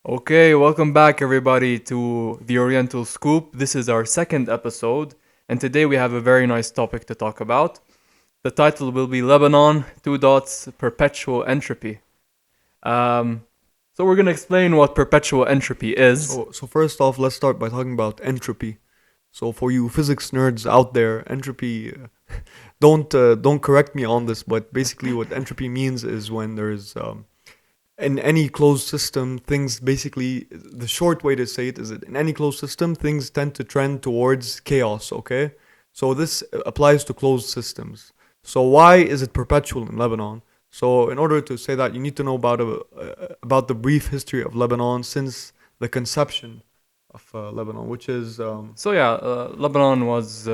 Okay, welcome back everybody to the Oriental Scoop. This is our second episode, and today we have a very nice topic to talk about. The title will be Lebanon, two dots, Perpetual Entropy. Um, so we're going to explain what perpetual entropy is. So first off, let's start by talking about entropy. So for you physics nerds out there, entropy, don't correct me on this, but basically what entropy means is when there's in any closed system, things basically the short way to say it is that in any closed system, things tend to trend towards chaos. Okay, so this applies to closed systems. So why is it perpetual in Lebanon? So in order to say that, you need to know about the brief history of Lebanon since the conception of Lebanon, which is Lebanon was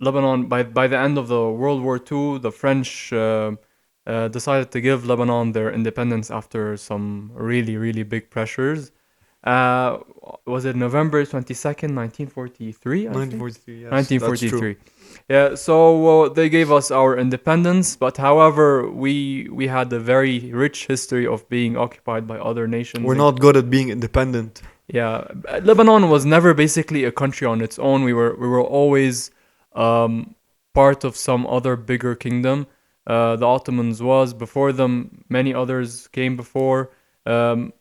Lebanon by the end of the World War II. The French decided to give Lebanon their independence after some really big pressures. Uh, was it November 22nd, 1943? I think? 1943. Yes, that's true. 1943. Yeah, so they gave us our independence, but however, we had a very rich history of being occupied by other nations. We're not good at being independent. Yeah, Lebanon was never basically a country on its own. We were always part of some other bigger kingdom. The Ottomans was before them. Many others came before. Um,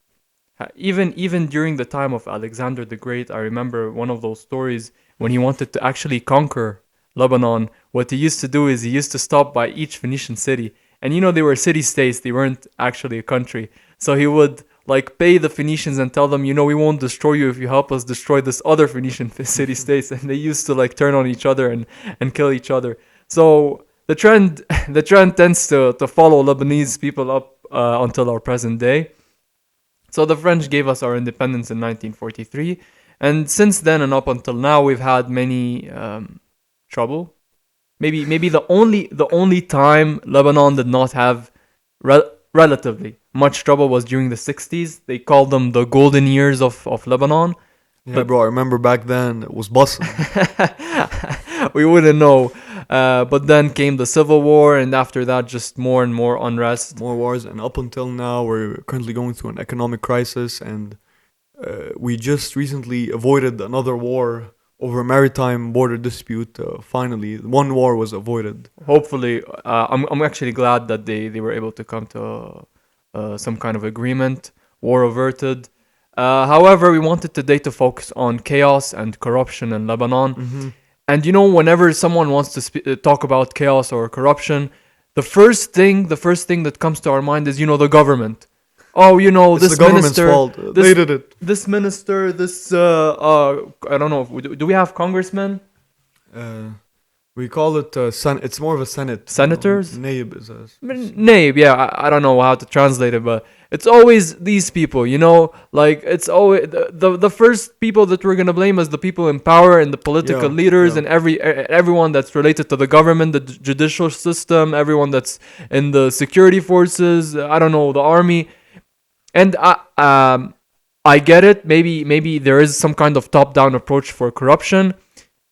even during the time of Alexander the Great, I remember one of those stories when he wanted to actually conquer Lebanon. What he used to do is he used to stop by each Phoenician city, and they were city states. They weren't actually a country. So he would like pay the Phoenicians and tell them, we won't destroy you if you help us destroy this other Phoenician city states. And they used to like turn on each other and kill each other. So the trend tends to follow Lebanese people up until our present day. So the French gave us our independence in 1943, and since then and up until now, we've had many trouble. Maybe the only time Lebanon did not have relatively much trouble was during the 60s. They called them the golden years of Lebanon. Yeah, bro, I remember back then it was bustling. We wouldn't know. But then came the Civil War, and after that, just more and more unrest. More wars, and up until now, we're currently going through an economic crisis, and we just recently avoided another war over a maritime border dispute. Finally, one war was avoided. Hopefully, I'm actually glad that they were able to come to some kind of agreement, war averted. However, we wanted today to focus on chaos and corruption in Lebanon. Mm-hmm. And whenever someone wants to talk about chaos or corruption, the first thing that comes to our mind is the government. Oh, It's this the government's minister, fault. this They did it. this minister, this I don't know. Do we have congressmen, Uh, we call it it's more of a senate. senators? Naib is a Name, yeah, I don't know how to translate it, but it's always these people, like it's always the first people that we're gonna blame is the people in power and the political leaders yeah. and everyone that's related to the government, the judicial system, everyone that's in the security forces, I don't know, the army, and I get it. Maybe there is some kind of top down approach for corruption,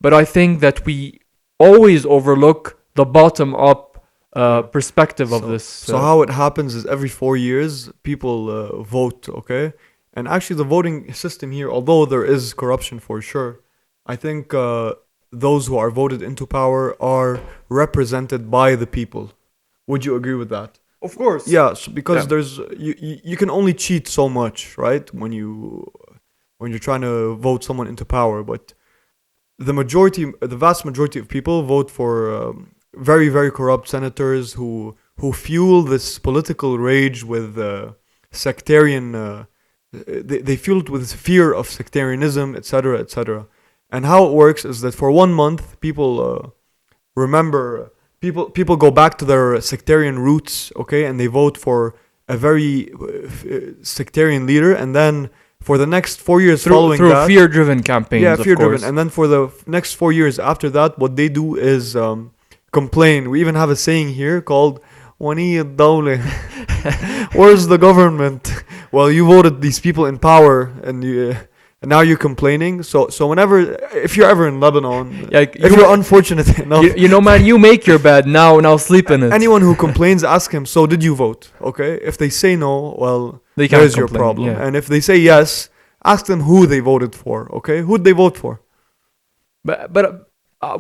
but I think that we always overlook the bottom up perspective of this. So how it happens is every 4 years people vote, okay? And actually the voting system here, although there is corruption for sure, I think those who are voted into power are represented by the people. Would you agree with that? Of course. Yeah, so because Yeah. there's you can only cheat so much, right? When you're trying to vote someone into power, but the vast majority of people vote for very corrupt senators who fuel this political rage with sectarian. They fuel it with fear of sectarianism, etc., etc. And how it works is that for 1 month, remember people go back to their sectarian roots, okay, and they vote for a very sectarian leader, and then for the next 4 years following through that, fear-driven campaigns. yeah, of fear driven. course. And then for the next 4 years after that, what they do is complain. We even have a saying here called "Wani الدولة." Where's the government? Well, you voted these people in power, and now you're complaining. So whenever, if you're ever in Lebanon, Like if you're unfortunate enough, man, you make your bed now. Now sleep in it. anyone who complains, ask him. So did you vote? Okay. If they say no, well, They can't There's your complain. problem. Yeah. And if they say yes, ask them who they voted for. Okay, who'd they vote for? But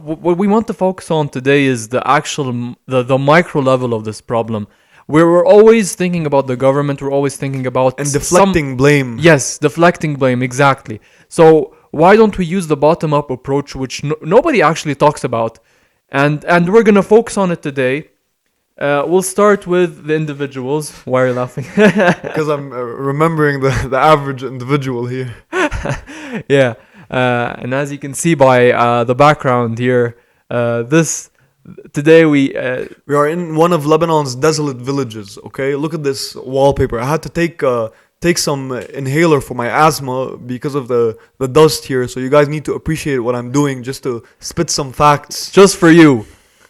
what we want to focus on today is the actual the micro level of this problem. We're always thinking about the government. We're always thinking about And deflecting blame. Yes, deflecting blame, exactly. So why don't we use the bottom up approach, which nobody actually talks about, and we're gonna focus on it today. We'll start with the individuals. Why are you laughing? Because I'm remembering the average individual here. Yeah, and as you can see by the background here, this today We are in one of Lebanon's desolate villages. Okay, look at this wallpaper. I had to take some inhaler for my asthma because of the dust here. So you guys need to appreciate what I'm doing just to spit some facts. just for you,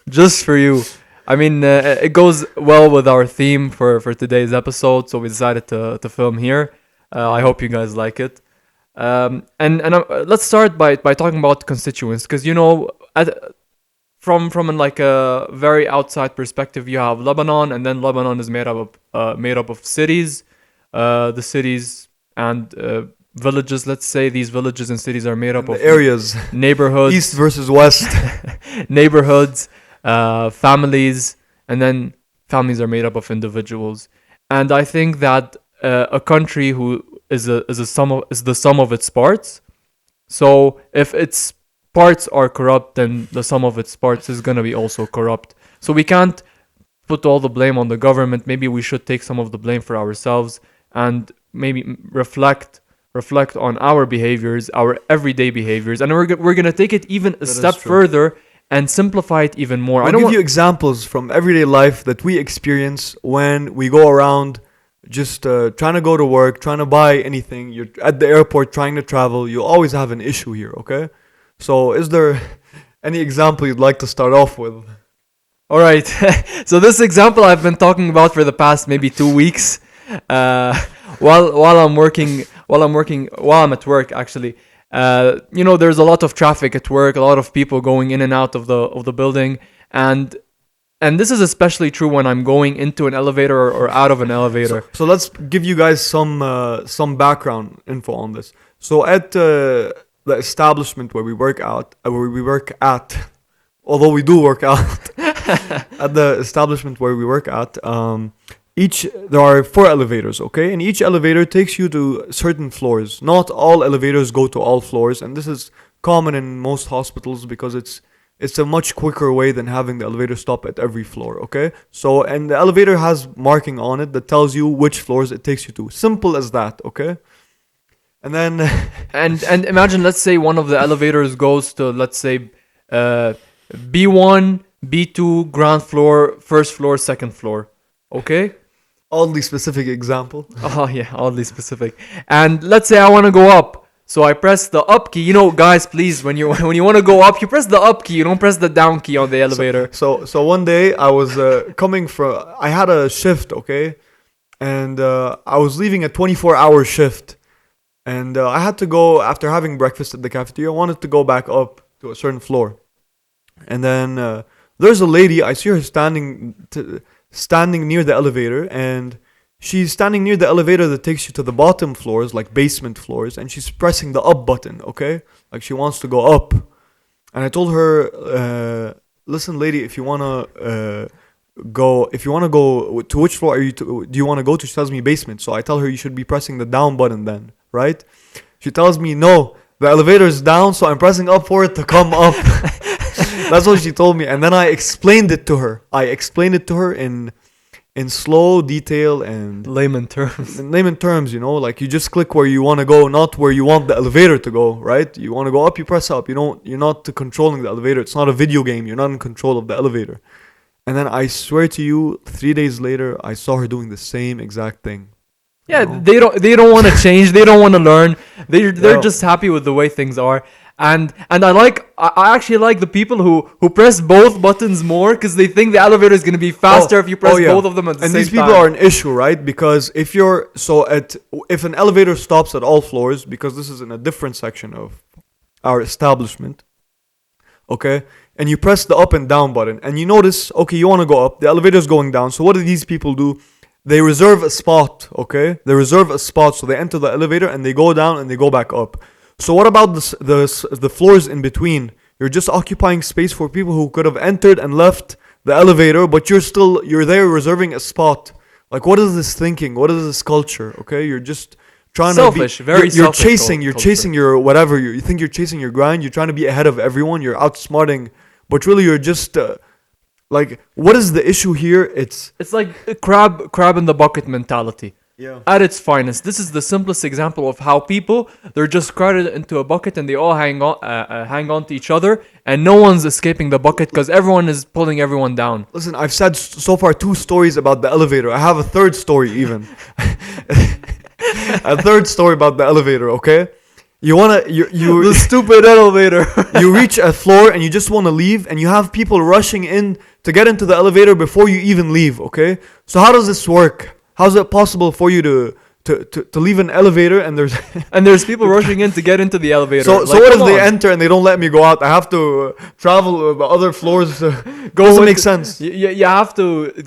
just for you. I mean, it goes well with our theme for today's episode, so we decided to film here. I hope you guys like it. And let's start by talking about constituents, because from like a very outside perspective, you have Lebanon, and then Lebanon is made up of cities, the cities and villages. Let's say these villages and cities are made up The of areas, neighborhoods, east versus west. neighborhoods, families, and then families are made up of individuals. And I think that a country who is the sum of its parts. So if its parts are corrupt, then the sum of its parts is gonna be also corrupt. So we can't put all the blame on the government. Maybe we should take some of the blame for ourselves and maybe reflect on our behaviors, our everyday behaviors, and we're gonna take it even a step further and simplify it even more. I'll give you examples from everyday life that we experience when we go around just trying to go to work, trying to buy anything. You're at the airport trying to travel. You always have an issue here, okay? So is there any example you'd like to start off with? All right. So this example I've been talking about for the past maybe 2 weeks, while I'm at work actually. There's a lot of traffic at work, a lot of people going in and out of the building, and this is especially true when I'm going into an elevator or out of an elevator. So let's give you guys some background info on this. So at the establishment where we work at, although we do work out, at the establishment where we work at, there are 4 elevators, okay? And each elevator takes you to certain floors. Not all elevators go to all floors, and this is common in most hospitals because it's a much quicker way than having the elevator stop at every floor, okay? So, and the elevator has marking on it that tells you which floors it takes you to. Simple as that, okay? And then and imagine, let's say one of the elevators goes to, let's say, B1, B2, ground floor, first floor, second floor, okay? oddly specific example. Oh yeah, oddly specific. And let's say I want to go up, so I press the up key. Guys, please, when you want to go up, you press the up key. You don't press the down key on the elevator. So one day I was I had a shift, okay, and I was leaving a 24-hour shift, and I had to go after having breakfast at the cafeteria. I wanted to go back up to a certain floor, and then there's a lady. I see her standing near the elevator, and she's standing near the elevator that takes you to the bottom floors, like basement floors, and she's pressing the up button, okay? Like she wants to go up. And I told her, listen, lady, if you want to go to which floor do you want to go to? She tells me basement. So I tell her you should be pressing the down button then, right? She tells me, no, the elevator is down, so I'm pressing up for it to come up. That's what she told me. And then I explained it to her. In slow detail and layman terms. In layman terms, like you just click where you want to go, not where you want the elevator to go, right? You want to go up, you press up. You're not controlling the elevator. It's not a video game. You're not in control of the elevator. And then I swear to you, 3 days later, I saw her doing the same exact thing. Yeah, they don't want to change. They don't want to learn. They're just happy with the way things are. And I actually like the people who press both buttons more, because they think the elevator is going to be faster if you press both of them at the same time. And these people are an issue, right? Because if an elevator stops at all floors, because this is in a different section of our establishment, okay, and you press the up and down button, and you notice, okay, you want to go up, the elevator is going down. So what do these people do? they reserve a spot, okay? They reserve a spot, so they enter the elevator and they go down and they go back up. So what about the floors in between? You're just occupying space for people who could have entered and left the elevator, but you're there reserving a spot. Like, what is this thinking? What is this culture? Okay, you're just trying Selfish, to be very you're selfish chasing you're culture. chasing your whatever. You think you're chasing your grind. You're trying to be ahead of everyone. You're outsmarting, but really you're just like, what is the issue here? It's like a crab in the bucket mentality. yeah. At its finest. This is the simplest example of how people, they're just crowded into a bucket and they all hang on to each other, and no one's escaping the bucket because everyone is pulling everyone down. Listen, I've said so far 2 stories about the elevator. I have a third story even. A third story about the elevator, okay? The stupid elevator. You reach a floor and you just want to leave, and you have people rushing in to get into the elevator before you even leave, okay? So how does this work? How is it possible for you to leave an elevator and there's and there's people rushing in to get into the elevator? so Like, what if come they on. enter and they don't let me go out? I have to travel the other floors. Doesn't make into- sense. You have to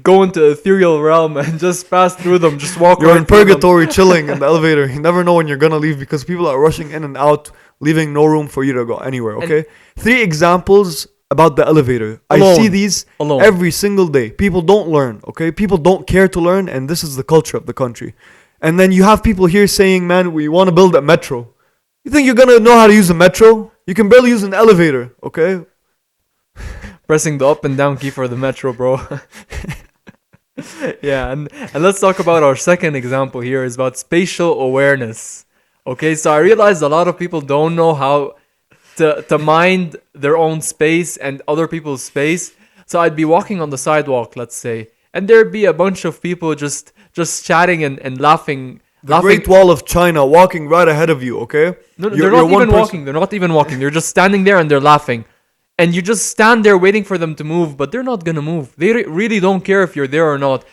go into ethereal realm and just pass through them. Just walk. You're right in through them. purgatory chilling in the elevator. You never know when you're gonna leave because people are rushing in and out, leaving no room for you to go anywhere, okay? 3 examples about the elevator. I Alone. see these Alone. every single day. People don't learn, okay? People don't care to learn, and this is the culture of the country. And then you have people here saying, man, we want to build a metro. You think you're gonna know how to use a metro? You can barely use an elevator, okay? Pressing the up and down key for the metro, bro. Yeah, and let's talk about our second example here. Is about spatial awareness. Okay, so I realized a lot of people don't know how to mind their own space and other people's space. So I'd be walking on the sidewalk, let's say, and there'd be a bunch of people just chatting and laughing. The Great Wall of China walking right ahead of you, okay? No, You're- they're you're not one even person- walking. They're not even walking. They're just standing there and they're laughing. And you just stand there waiting for them to move, but they're not gonna move. They really don't care if you're there or not.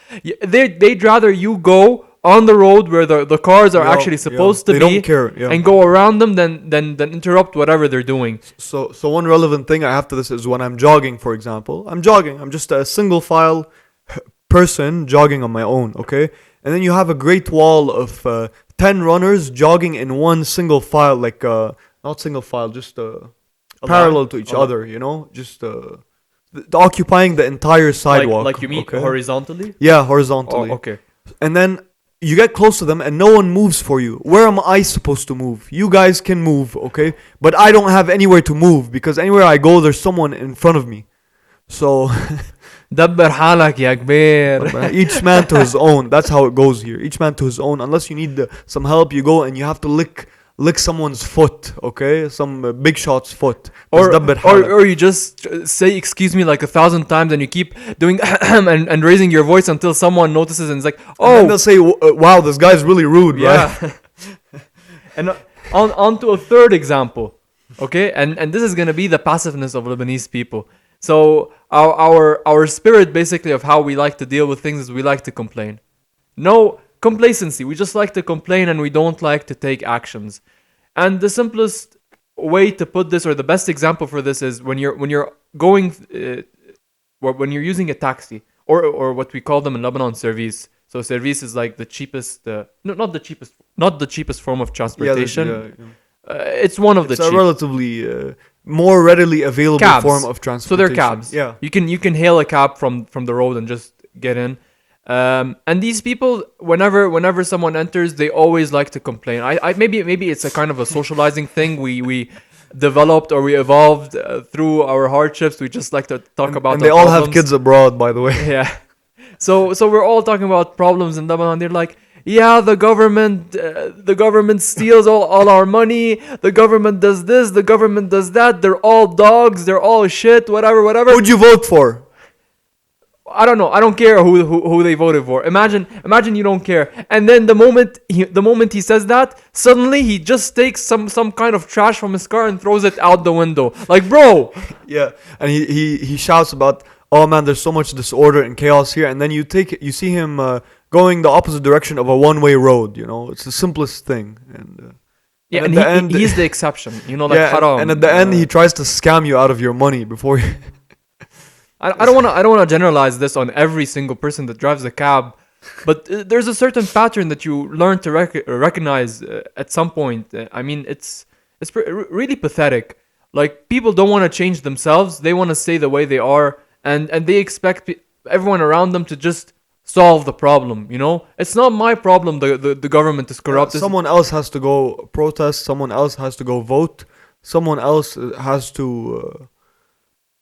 They'd rather you go on the road where the cars are Yeah, actually supposed to they be, don't care, yeah. and go around them than interrupt whatever they're doing. So one relevant thing I have to this is when I'm jogging, for example. I'm jogging. I'm just a single file person jogging on my own, okay? And then you have a great wall of 10 runners jogging in one single file, like not single file, just parallel to each other, you know? Just occupying the entire sidewalk. Like you mean okay? horizontally? Yeah, horizontally. Oh, okay. And then you get close to them and no one moves for you. Where am I supposed to move? You guys can move, okay? But I don't have anywhere to move because anywhere I go, there's someone in front of me. So دبر حالك يا كبير. each man to his own. That's how it goes here. Each man to his own. Unless you need some help, you go and you have to lick someone's foot, okay? Some big shot's foot. Or, That's دبر حالك. or you just say excuse me like 1,000 times and you keep doing and raising your voice until someone notices and it's like, And then oh they'll say, wow, this guy's really rude, right? yeah. And on to a third example, okay? And this is gonna be the passiveness of Lebanese people. So our spirit basically of how we like to deal with things is we like to complain. No complacency. We just like to complain and we don't like to take actions. And the simplest way to put this, or the best example for this, is when you're going, when you're using a taxi or what we call them in Lebanon, service. So service is like the cheapest, not the cheapest form of transportation. It's one of It's the a cheap. relatively more readily available Cabs. form of transportation. So they're cabs. Yeah. You can hail a cab from the road and just get in. And these people, whenever someone enters, they always like to complain. I maybe it's a kind of a socializing thing we developed or we evolved through our hardships. We just like to talk about. And our they all have problems. kids abroad, by the way. Yeah. So we're all talking about problems in Lebanon. They're like, yeah, the government steals all our money. The government does this. The government does that. They're all dogs. They're all shit. Whatever. Who'd you vote for? I don't know. I don't care who they voted for. Imagine you don't care. And then the moment he says that, suddenly he just takes some kind of trash from his car and throws it out the window. Like, bro. Yeah, and he shouts about, oh man, there's so much disorder and chaos here, and then you see him going the opposite direction of a one-way road. You know, it's the simplest thing. And Yeah, and and at the end, he's the exception. You know, like yeah, haram. and at the end, he tries to scam you out of your money before. I don't want to generalize this on every single person that drives a cab But there's a certain pattern that you learn to recognize at some point. I mean, it's really pathetic. Like people don't want to change themselves; they want to stay the way they are, and they expect everyone around them to just solve the problem. You know, it's not my problem. The government is corrupt. Someone else has to go protest. Someone else has to go vote. Someone else has to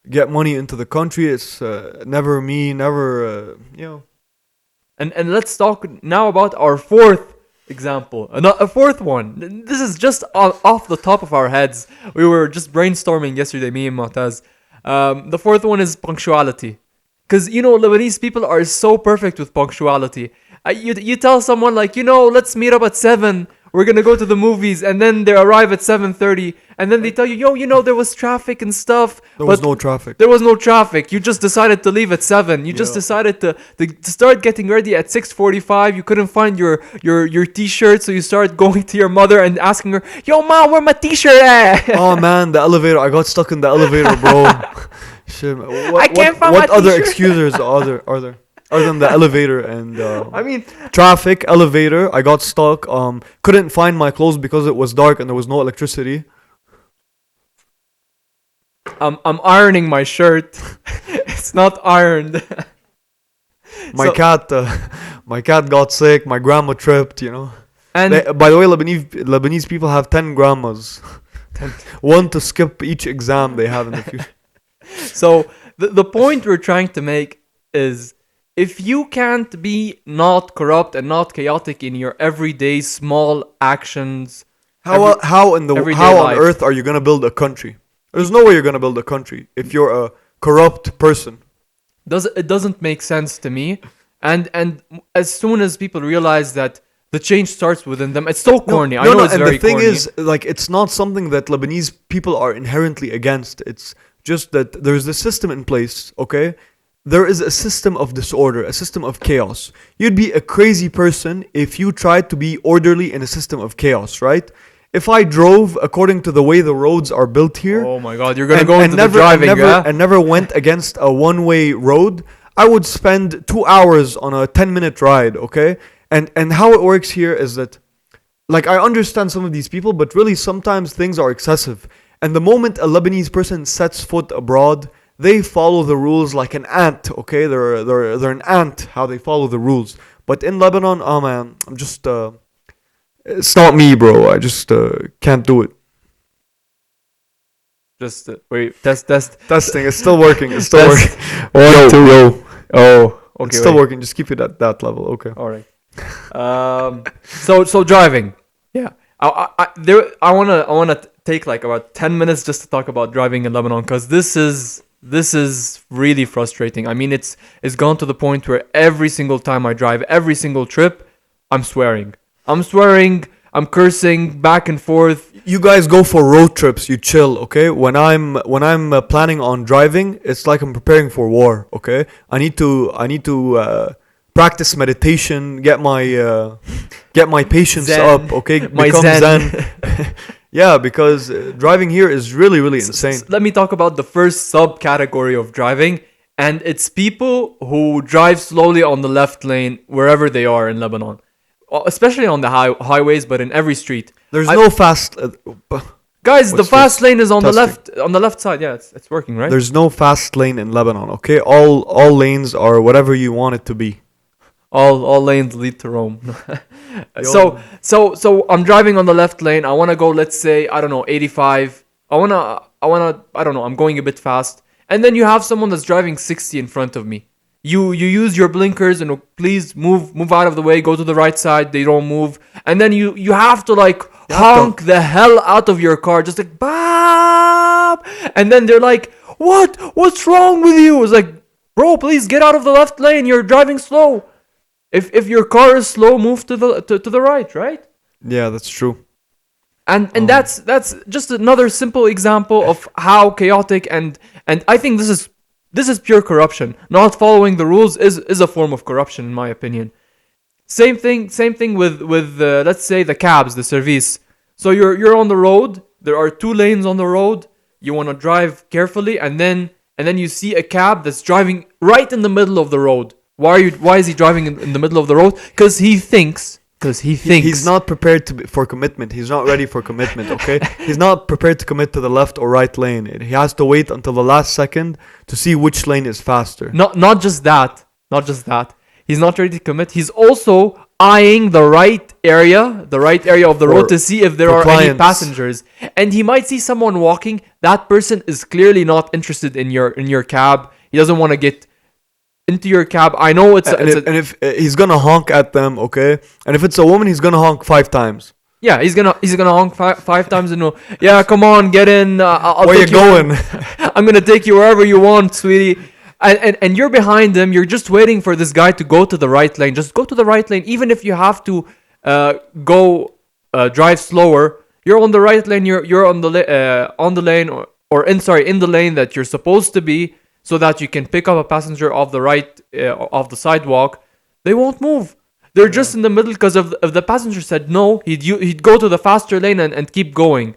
get money into the country. It's never me, never you know. And let's talk now about our fourth example. A fourth one. This is just off the top of our heads. We were just brainstorming yesterday, me and Mu'taz. The fourth one is punctuality. Because, you know, Lebanese people are so perfect with punctuality. You tell someone, like, you know, let's meet up at 7. We're going to go to the movies. And then they arrive at 7:30. And then they tell you, yo, you know, there was traffic and stuff. There was no traffic. There was no traffic. You just decided to leave at 7. You just decided to start getting ready at 6:45. You couldn't find your t-shirt, so you start going to your mother and asking her, "Yo, mom, where my t-shirt at?" Oh man, the elevator! I got stuck in the elevator, bro. Shit, man. I can't find what my other t-shirt. excuses are there? Other than the elevator and I mean, traffic, elevator. I got stuck. Couldn't find my clothes because it was dark and there was no electricity. I'm ironing my shirt. It's not ironed. My So- cat, my cat got sick. My grandma tripped. You know. And By the way, Lebanese people have 10 grandmas. One to skip each exam they have in the future. so the point we're trying to make is, if you can't be not corrupt and not chaotic in your everyday small actions, How everyday how on life. earth are you gonna build a country? There's no way you're gonna build a country if you're a corrupt person. it doesn't make sense to me. And as soon as people realize that the change starts within them, it's so corny. I know it's and very the thing corny. is, like, it's not something that Lebanese people are inherently against. It's just that there's a system in place, okay? There is a system of disorder, a system of chaos. You'd be a crazy person if you tried to be orderly in a system of chaos, right? If I drove according to the way the roads are built here, Oh my god, you're gonna go into the driving, and never went against a one-way road, I would spend 2 hours on a 10-minute ride, okay? And how it works here is that, like, I understand some of these people, but really sometimes things are excessive. And the moment a Lebanese person sets foot abroad, they follow the rules like an ant, okay? They're an ant how they follow the rules. But in Lebanon, oh man, I'm just it's not me, bro. I just can't do it. Just wait, test. Testing, it's still working. It's still Test. working. One, two. Yo. Oh, okay. It's still wait. working. Just keep it at that level, okay? All right. So driving. Yeah. I wanna take like about 10 minutes just to talk about driving in Lebanon, because this is really frustrating. I mean, it's gone to the point where every single time I drive, every single trip, I'm swearing. I'm cursing back and forth. You guys go for road trips. You chill, okay? When I'm planning on driving, it's like I'm preparing for war, okay? I need to practice meditation, get my patience Zen. up, okay? My Become zen. Yeah, because driving here is really insane. Let me talk about the first subcategory of driving, and it's people who drive slowly on the left lane wherever they are in Lebanon, especially on the highways, but in every street. There's no fast. Guys, the What's fast this? lane is on Testing. the left side. Yeah, it's working, right? There's no fast lane in Lebanon, okay? All lanes are whatever you want it to be. All lanes lead to Rome. Yo. So I'm driving on the left lane. I want to go, let's say, I don't know, 85. I don't know, I'm going a bit fast. And then you have someone that's driving 60 in front of me. You use your blinkers and please move out of the way, go to the right side. They don't move. And then you have to like honk the hell out of your car, just like bop. And then they're like, what's wrong with you? It's like, bro, please get out of the left lane. You're driving slow. If your car is slow, move to the right? Yeah, that's true. And that's just another simple example of how chaotic and I think this is pure corruption. Not following the rules is a form of corruption, in my opinion. Same thing with let's say the cabs, the service. So you're on the road. There are 2 lanes on the road. You want to drive carefully, and then you see a cab that's driving right in the middle of the road. Why is he driving in the middle of the road? Because he thinks. He's not prepared for commitment. He's not ready for commitment, okay? He's not prepared to commit to the left or right lane. He has to wait until the last second to see which lane is faster. Not just that. Not just that. He's not ready to commit. He's also eyeing the right area of the road to see if there are any passengers. And he might see someone walking. That person is clearly not interested in your cab. He doesn't want to get into your cab. I know and if he's gonna honk at them, okay, and if it's a woman, he's gonna honk 5 times. Yeah, he's gonna honk five times and go, yeah, come on, get in. Where you going? I'm gonna take you wherever you want, sweetie. And you're behind him. You're just waiting for this guy to go to the right lane. Just go to the right lane, even if you have to drive slower. You're on the right lane. You're on the lane in the lane that you're supposed to be, so that you can pick up a passenger off the right of the sidewalk. They won't move. They're just in the middle because if the passenger said no, he'd go to the faster lane and keep going.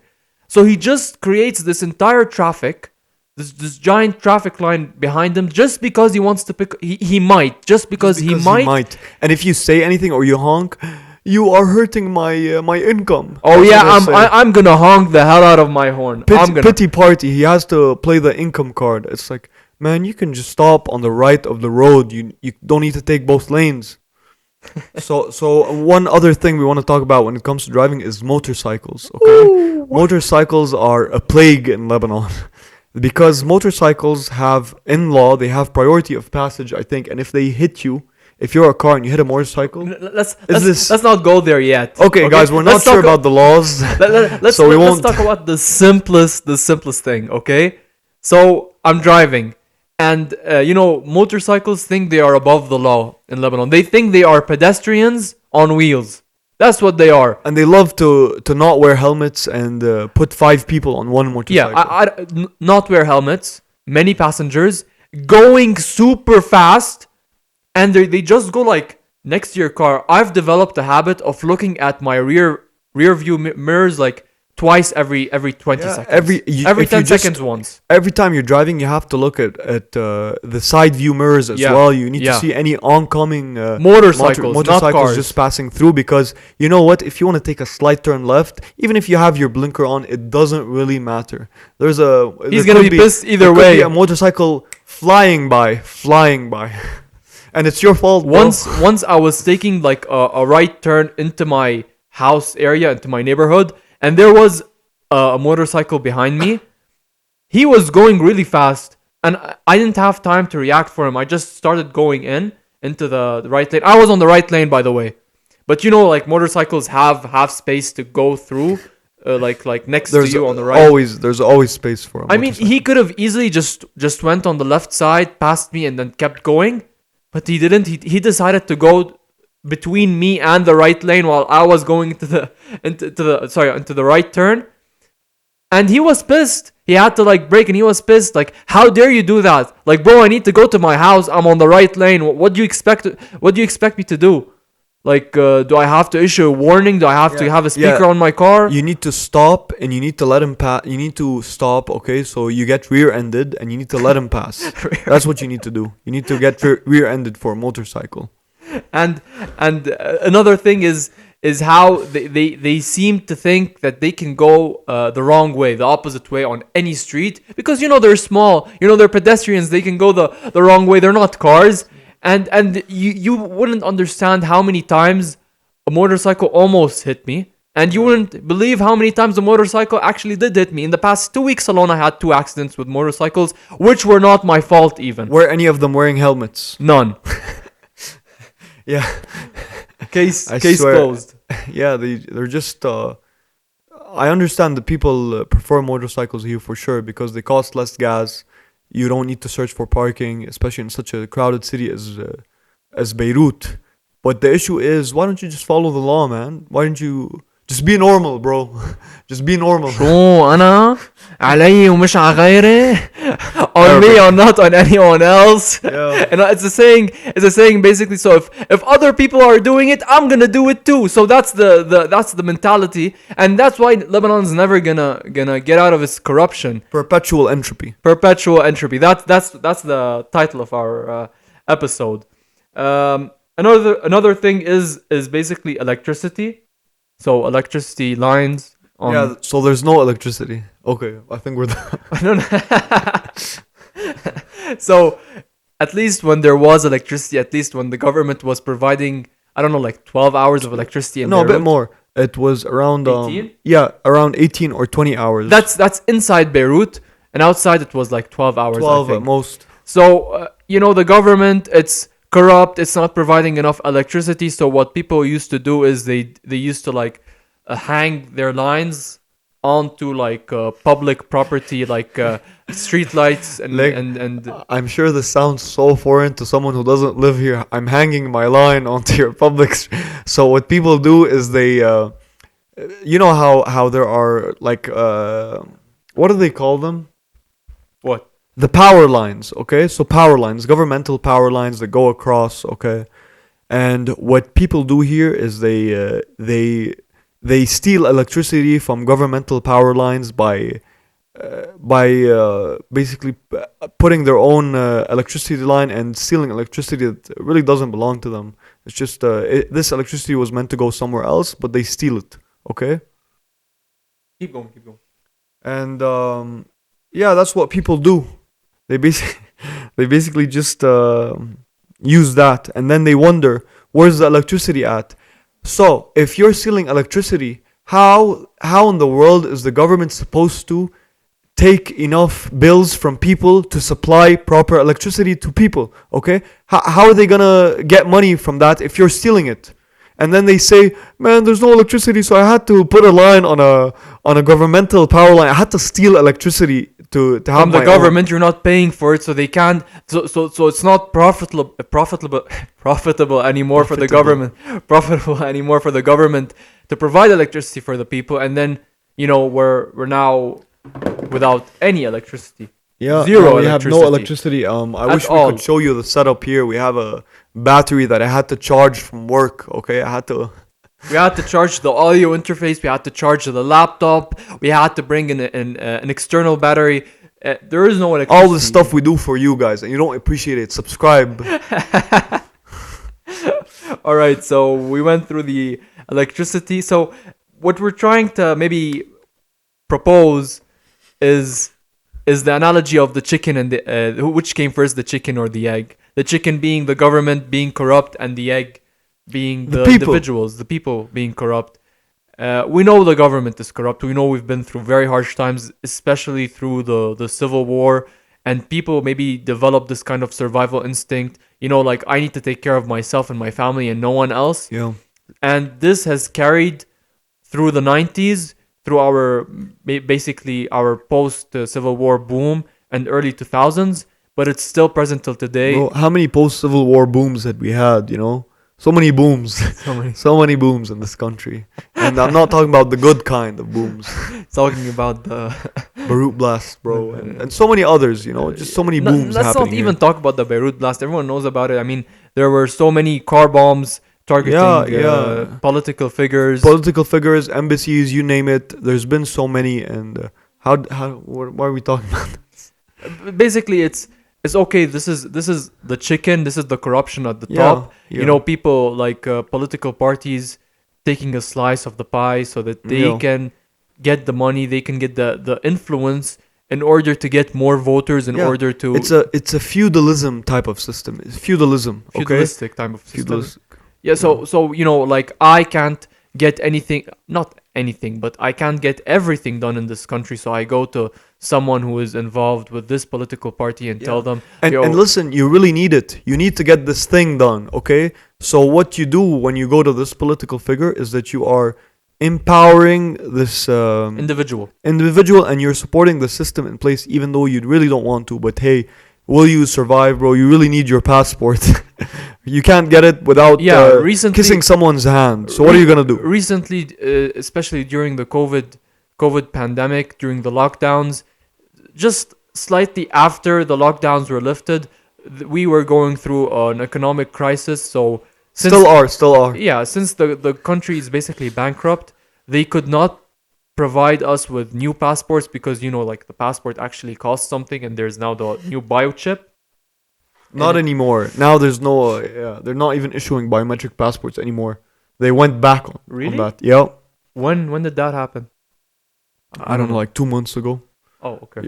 So he just creates this entire traffic, this giant traffic line behind him, just because he wants to pick. He might because he might. And if you say anything or you honk, you are hurting my income. Oh yeah, I'm gonna honk the hell out of my horn. Pity party. He has to play the income card. It's like, man, you can just stop on the right of the road. You don't need to take both lanes. So one other thing we want to talk about when it comes to driving is motorcycles. Okay, ooh. Motorcycles are a plague in Lebanon because motorcycles have, in law, they have priority of passage, I think. And if they hit you, if you're a car and you hit a motorcycle, let's not go there yet. Okay, guys, we're not sure about the laws, let's talk about the simplest thing. Okay, so I'm driving. And, motorcycles think they are above the law in Lebanon. They think they are pedestrians on wheels. That's what they are. And they love to not wear helmets and put 5 people on one motorcycle. Yeah, not wear helmets. Many passengers going super fast. And they just go like next to your car. I've developed a habit of looking at my rear view mirrors like twice every 20 seconds. Every 10 seconds once. Every time you're driving, you have to look at the side view mirrors as well. You need to see any oncoming motorcycles, not cars, just passing through, because you know what? If you want to take a slight turn left, even if you have your blinker on, it doesn't really matter. He's going to be pissed either way. Could be a motorcycle flying by. And it's your fault. Once I was taking like a right turn into my house area, into my neighborhood, and there was a motorcycle behind me. He was going really fast, and I didn't have time to react for him. I just started going into the right lane. I was on the right lane, by the way. But like motorcycles have space to go through, like next to you on the right. There's always space for him. I mean, he could have easily just went on the left side, passed me, and then kept going. But he didn't. He decided to go between me and the right lane while I was going into the right turn. And he was pissed. He had to brake, and he was pissed. Like, how dare you do that? Like, bro, I need to go to my house. I'm on the right lane. What do you expect me to do? Like, do I have to issue a warning? Do I have to have a speaker on my car? You need to stop, and you need to let him pass. You need to stop, okay? So you get rear-ended, and you need to let him pass. That's what you need to do. You need to get rear-ended for a motorcycle. And another thing is how they seem to think that they can go the wrong way, the opposite way on any street, because they're small, they're pedestrians. They can go the wrong way. They're not cars, and you wouldn't understand how many times a motorcycle almost hit me, and you wouldn't believe how many times a motorcycle actually did hit me. In the past 2 weeks alone, I had 2 accidents with motorcycles, which were not my fault even. Were any of them wearing helmets? None. Yeah. Case closed. Yeah, they're just. I understand that people prefer motorcycles here for sure because they cost less gas. You don't need to search for parking, especially in such a crowded city as Beirut. But the issue is, why don't you just follow the law, man? Why don't you just be normal, bro? Just be normal. شو أنا علي ومش على غيري? On me or not on anyone else? Yeah. And it's a saying basically. So if other people are doing it, I'm gonna do it too. So that's the mentality, and that's why Lebanon's never gonna get out of its corruption. Perpetual entropy. Perpetual entropy. That's the title of our episode. Another thing is basically electricity. So electricity lines Yeah, on. so there's no electricity. Okay, I think we're done. I don't know. So at least when there was electricity, at least when the government was providing, I don't know, like 12 hours of electricity in No, a bit Beirut. more. It was around 18. yeah, around 18 or 20 hours. That's inside Beirut, and outside it was like 12 hours, I 12 at think. most. So the government, it's corrupt. It's not providing enough electricity. So what people used to do is they used to like hang their lines onto like public property, like street lights Like, and I'm sure this sounds so foreign to someone who doesn't live here. I'm hanging my line onto your public. So what people do is they, you know how there are like, what do they call them? what? The power lines. Okay, so power lines, governmental power lines that go across. Okay, and what people do here is they steal electricity from governmental power lines by basically putting their own electricity line and stealing electricity that really doesn't belong to them. It's just this electricity was meant to go somewhere else, but they steal it. Okay, Keep going, keep going. and yeah, that's what people do. They basically they basically just use that, and then they wonder where's the electricity at. So if you're stealing electricity, how in the world is the government supposed to take enough bills from people to supply proper electricity to people? Okay, how are they gonna get money from that if you're stealing it? And then they say, man, there's no electricity, so I had to put a line on a governmental power line. I had to steal electricity to have From the my own. government, you're not paying for it, so they can't. So it's not profitable anymore for the Profitable. government. Profitable anymore for the government to provide electricity for the people, and then we're now without any electricity. Yeah, Zero we have no electricity. electricity. I At wish we all. could show you the setup here. We have a battery that I had to charge from work. Okay, I had to. We had to charge the audio interface. We had to charge the laptop. We had to bring in an external battery. There is no electricity. All the stuff we do for you guys, and you don't appreciate it. Subscribe. All right, so we went through the electricity. So what we're trying to maybe propose is the analogy of the chicken and the which came first, the chicken or the egg? The chicken being the government being corrupt, and the egg being The the people. individuals, the people being corrupt. We know the government is corrupt. We know we've been through very harsh times, especially through the civil war, and people maybe develop this kind of survival instinct. Like I need to take care of myself and my family and no one else. Yeah. And this has carried through the 90s, through our basically our post Civil War boom and early 2000s, but it's still present till today. Bro, how many post-Civil War booms had we had? So many booms. So many So many booms in this country. And I'm not talking about the good kind of booms. talking about the Beirut blast, bro. And so many others, just so many booms Let's happening not even here. talk about the Beirut blast. Everyone knows about it. I mean, there were so many car bombs targeting Yeah. political figures. Political figures, embassies, you name it. There's been so many. And why are we talking about Basically, it's okay. This is the chicken. This is the corruption at the Yeah, top. yeah. People like political parties taking a slice of the pie so that they Yeah. can get the money. They can get the influence in order to get more voters. In Yeah. order to It's a feudalism type of system. It's feudalism, okay? feudalistic type of system. Feudalism. Yeah, so like I can't get anything, not anything, but I can't get everything done in this country. So I go to someone who is involved with this political party and tell Yeah. them, And, yo, and listen, you really need it. You need to get this thing done, okay? So what you do when you go to this political figure is that you are empowering this individual, and you're supporting the system in place, even though you really don't want to. But hey, will you survive, bro? You really need your passport. You can't get it without recently kissing someone's hand. So what are you gonna do? Recently, especially during the COVID pandemic, during the lockdowns, just slightly after the lockdowns were lifted, we were going through an economic crisis. So since Still are. yeah, since the country is basically bankrupt, they could not provide us with new passports because like the passport actually costs something, and there's now the new biochip. Not And anymore. Now there's no. They're not even issuing biometric passports anymore. They went back on really? that. Yeah, When did that happen? I I don't don't know, know. like 2 months ago. Oh, okay.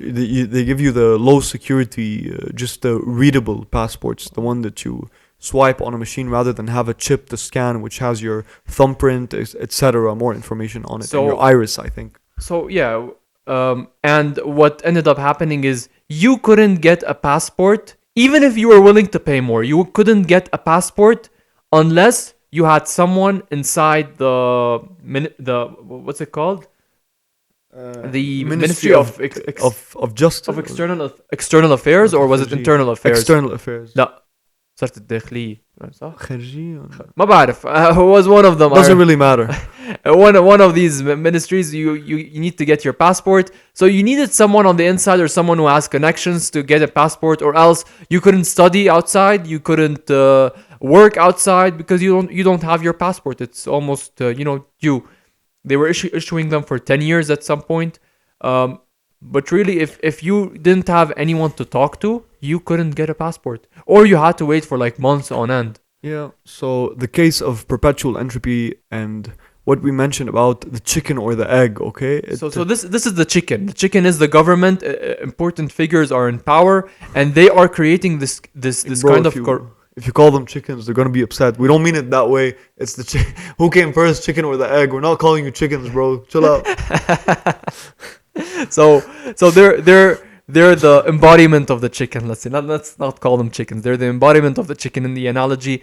They give you the low security, just the readable passports, the one that you swipe on a machine rather than have a chip to scan, which has your thumbprint, etc. More information on it, and your So iris, I think. so yeah, and what ended up happening is you couldn't get a passport even if you were willing to pay more. You couldn't get a passport unless you had someone inside the what's it called? The Ministry Ministry of of Justice, of external affairs, or was it خارجية. internal affairs؟ External affairs. لا صارت الداخلية صح؟ خارجية. ما بعرف. Was one of them. Doesn't really matter. One of these ministries, you need to get your passport. So you needed someone on the inside or someone who has connections to get a passport, or else you couldn't study outside, you couldn't work outside because you don't have your passport. It's almost due. They were issuing them for 10 years at some point. But really, if you didn't have anyone to talk to, you couldn't get a passport, or you had to wait for like months on end. Yeah. So the case of perpetual entropy and what we mentioned about the chicken or the egg. Okay. So this is the chicken. The chicken is the government. Important figures are in power, and they are creating this Bro, kind if of. if you call them chickens, they're gonna be upset. We don't mean it that way. It's the who came first, chicken or the egg. We're not calling you chickens, bro. Chill out. So they're the embodiment of the chicken. Let's say, let's not call them chickens. They're the embodiment of the chicken in the analogy,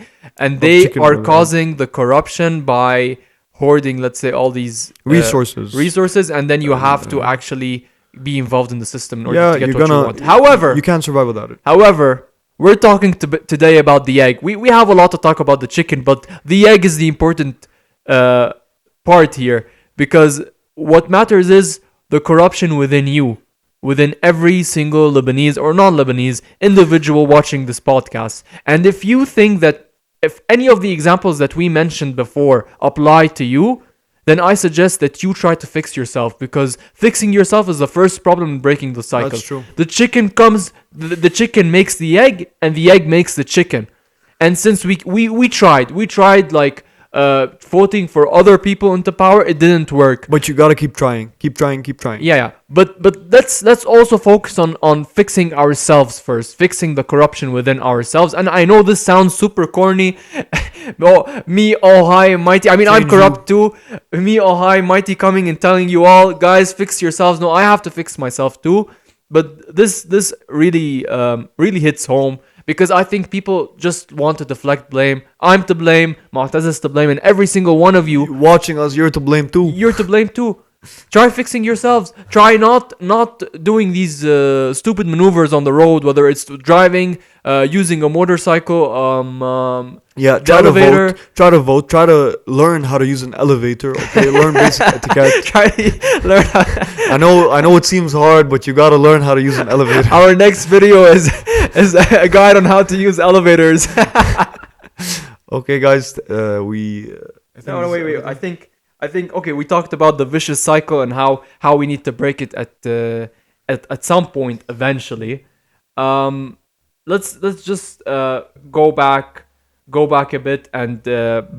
and they chicken are or the egg. causing the corruption by hoarding, let's say, all these resources, and then you have to actually be involved in the system in order to get what you want. However, you can't survive without it. However, we're talking today about the egg. We have a lot to talk about the chicken, but the egg is the important part here, because what matters is the corruption within you, within every single Lebanese or non-Lebanese individual watching this podcast. And if you think that if any of the examples that we mentioned before apply to you, then I suggest that you try to fix yourself, because fixing yourself is the first problem in breaking the cycle. That's true. The chicken the chicken makes the egg, and the egg makes the chicken. And since we tried like voting for other people into power, it didn't work. But you gotta keep trying. Keep trying. Keep trying. Yeah. But let's also focus on fixing ourselves first, fixing the corruption within ourselves. And I know this sounds super corny. Oh high mighty. I mean, I'm corrupt too. Me, oh high mighty, coming and telling you all, guys, fix yourselves. No, I have to fix myself too. But this really hits home, because I think people just want to deflect blame. I'm to blame, Mu'taz is to blame, and every single one of you Watching us, you're to blame too. you're to blame too. Try fixing yourselves. Try not doing these stupid maneuvers on the road, whether it's driving, using a motorcycle, Yeah, the elevator. Try to vote. Try to learn how to use an elevator. Okay, learn basic etiquette. Try to learn how. I know it seems hard, but you gotta learn how to use an elevator. Our next video is a guide on how to use elevators. Okay, guys, we. No, wait. I think okay. We talked about the vicious cycle and how we need to break it at some point eventually. Let's just go back a bit and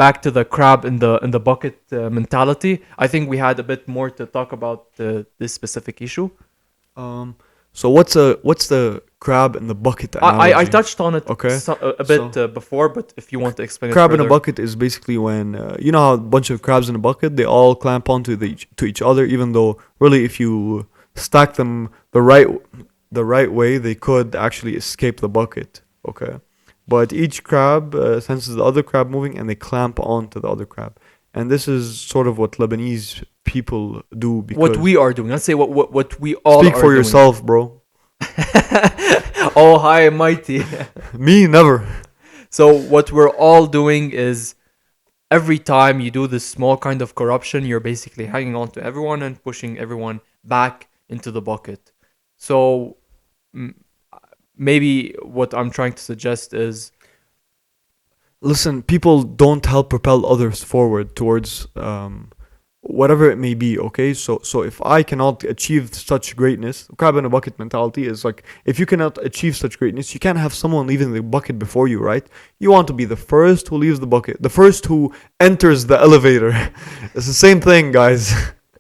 back to the crab in the bucket mentality. I think we had a bit more to talk about this specific issue. So what's the crab in the bucket analogy? I touched on it Okay. a bit before, but if you want to explain Crab it in a further. bucket is basically when you know how a bunch of crabs in a bucket, they all clamp onto to each other, even though really if you stack them the right way, they could actually escape the bucket. Okay, but each crab senses the other crab moving, and they clamp onto the other crab. And this is sort of what Lebanese people do. Because What we are doing. Let's say what we all speak are for doing. yourself, bro. Oh, high and mighty. Me, never. So what we're all doing is every time you do this small kind of corruption, you're basically hanging on to everyone and pushing everyone back into the bucket. So maybe what I'm trying to suggest is Listen, people don't help propel others forward towards whatever it may be. Okay, so if I cannot achieve such greatness, crab in a bucket mentality is like, if you cannot achieve such greatness, you can't have someone leaving the bucket before you, right? You want to be the first who leaves the bucket, the first who enters the elevator. It's the same thing, guys.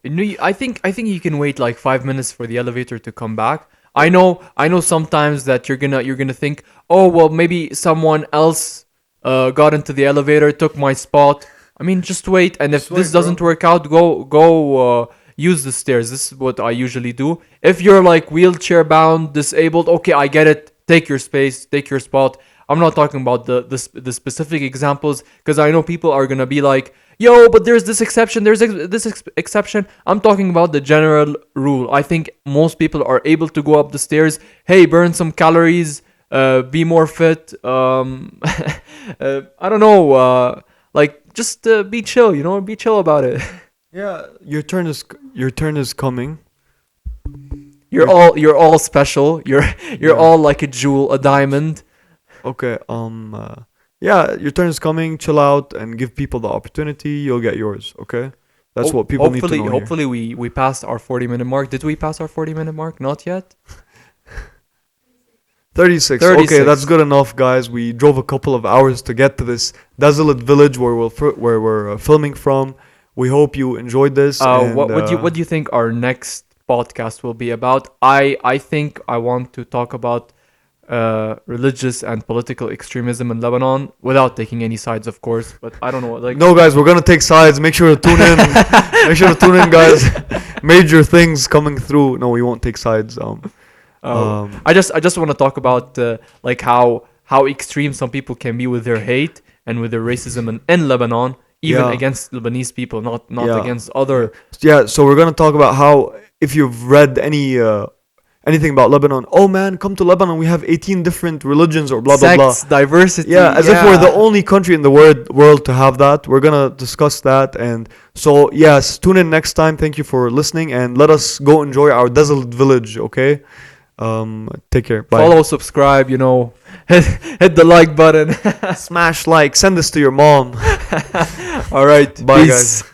No, I think you can wait like 5 minutes for the elevator to come back. I know sometimes that you're gonna think, oh well, maybe someone else got into the elevator, took my spot. I mean, just wait, and if Just this wait, bro. doesn't work out, go use the stairs. This is what I usually do. If you're like wheelchair bound, disabled, okay, I get it. Take your space, take your spot. I'm not talking about the specific examples because I know people are gonna be like, yo, but there's this exception, exception. I'm talking about the general rule. I think most people are able to go up the stairs. Hey, burn some calories, be more fit. I don't know. Like just be chill. Be chill about it. Yeah, your turn is coming. You're Your all special. You're Yeah. all like a jewel, a diamond. Okay. Yeah, your turn is coming. Chill out and give people the opportunity. You'll get yours. Okay. That's what people need to know here. Hopefully we passed our 40-minute mark. Did we pass our 40-minute mark? Not yet. 36. 36. Okay, that's good enough, guys. We drove a couple of hours to get to this desolate village where we're filming from. We hope you enjoyed this. What do you think our next podcast will be about? I think I want to talk about religious and political extremism in Lebanon without taking any sides, of course. But I don't know, like No, guys, we're gonna take sides. Make sure to tune in. Make sure to tune in, guys. Major things coming through. No, we won't take sides. I just want to talk about like how extreme some people can be with their hate and with their racism in Lebanon, even Yeah. against Lebanese people, not Yeah. against other. Yeah, so we're gonna talk about how, if you've read anything about Lebanon, oh man, come to Lebanon. We have 18 different religions or blah blah blah. Sects, diversity. Yeah, as if we're the only country in the world to have that. We're gonna discuss that, and so yes, tune in next time. Thank you for listening, and let us go enjoy our desolate village. Okay, take care. Bye. Follow, subscribe. Hit the like button. Smash like. Send this to your mom. All right. Bye, Peace. guys.